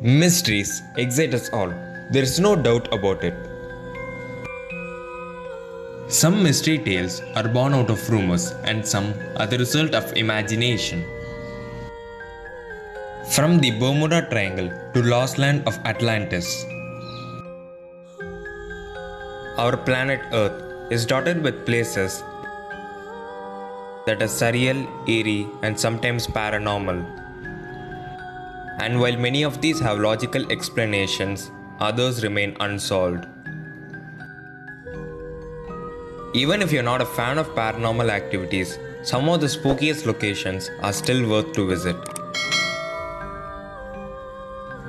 Mysteries excite us all. There is no doubt about it. Some mystery tales are born out of rumors and some are the result of imagination. From the Bermuda Triangle to lost land of Atlantis, our planet Earth is dotted with places that are surreal, eerie, and sometimes paranormal. And while many of these have logical explanations, others remain unsolved. Even if you're not a fan of paranormal activities, some of the spookiest locations are still worth to visit.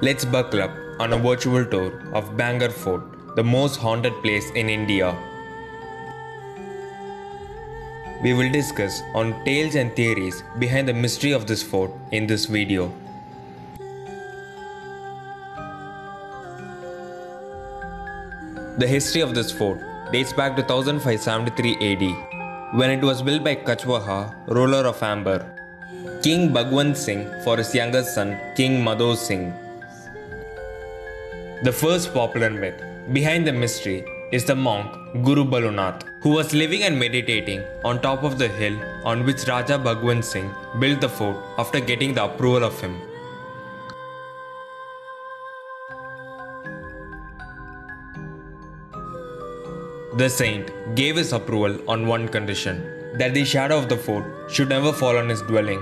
Let's buckle up on a virtual tour of Bangor Fort, the most haunted place in India. We will discuss on tales and theories behind the mystery of this fort in this video. The history of this fort dates back to 1573 AD, when it was built by Kachwaha, ruler of Amber, King Bhagwant Singh for his younger son King Madho Singh. The first popular myth behind the mystery is the monk Guru Balunath, who was living and meditating on top of the hill on which Raja Bhagwant Singh built the fort after getting the approval of him. The saint gave his approval on one condition, that the shadow of the fort should never fall on his dwelling.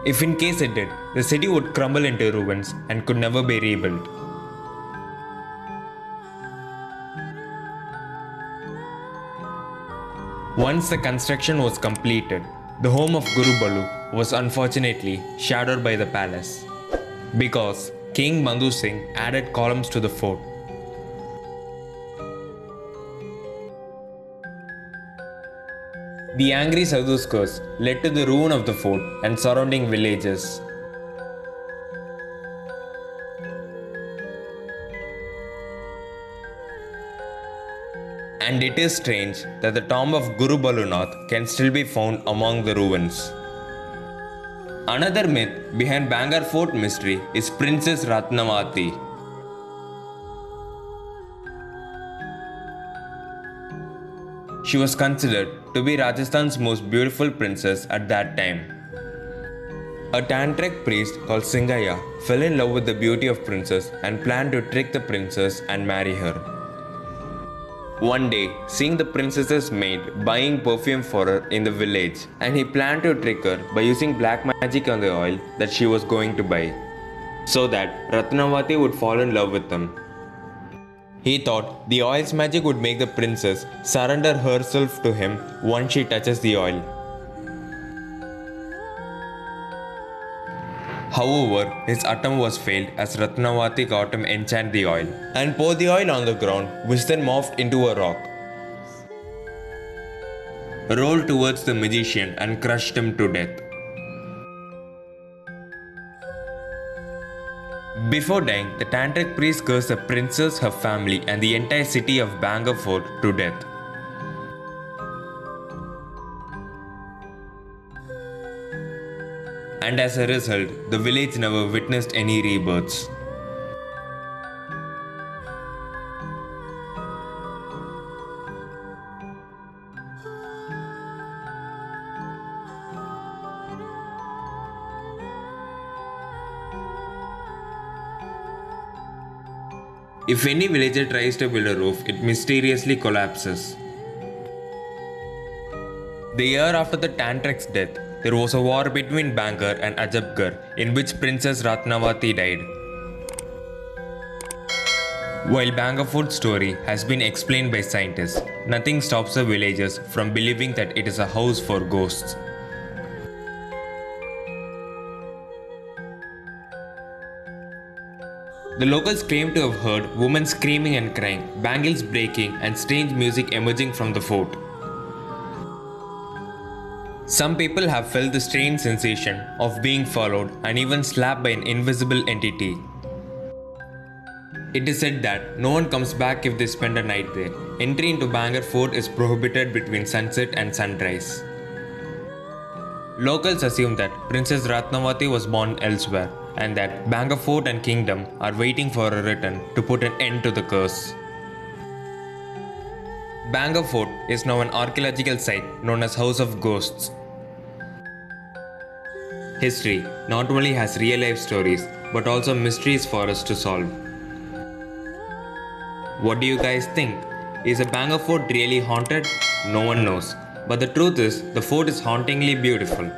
If in case it did, the city would crumble into ruins and could never be rebuilt. Once the construction was completed, the home of Guru Balu was unfortunately shadowed by the palace, because King Madho Singh added columns to the fort. The angry Sadhu's curse led to the ruin of the fort and surrounding villages. And it is strange that the tomb of Guru Balunath can still be found among the ruins. Another myth behind Bangor Fort mystery is Princess Ratnavati. She was considered to be Rajasthan's most beautiful princess at that time. A tantric priest called Singaya fell in love with the beauty of princess and planned to trick the princess and marry her. One day, seeing the princess's maid buying perfume for her in the village, and he planned to trick her by using black magic on the oil that she was going to buy, so that Ratnavati would fall in love with him. He thought the oil's magic would make the princess surrender herself to him once she touches the oil. However, his attempt was failed as Ratnavati got him enchant the oil and poured the oil on the ground, which then morphed into a rock, rolled towards the magician and crushed him to death. Before dying, the tantric priest cursed the princess, her family, and the entire city of Bangor Fort to death. And as a result, the village never witnessed any rebirths. If any villager tries to build a roof, it mysteriously collapses. The year after the tantric's death, there was a war between Bangor and Ajabgarh in which Princess Ratnavati died. While Bangor Fort's story has been explained by scientists, nothing stops the villagers from believing that it is a house for ghosts. The locals claim to have heard women screaming and crying, bangles breaking, and strange music emerging from the fort. Some people have felt the strange sensation of being followed and even slapped by an invisible entity. It is said that no one comes back if they spend a night there. Entry into Bangor Fort is prohibited between sunset and sunrise. Locals assume that Princess Ratnavati was born elsewhere and that Bangor Fort and Kingdom are waiting for a return to put an end to the curse. Bangor Fort is now an archaeological site known as House of Ghosts. History not only has real life stories but also mysteries for us to solve. What do you guys think? Is a Bangor Fort really haunted? No one knows. But the truth is, the fort is hauntingly beautiful.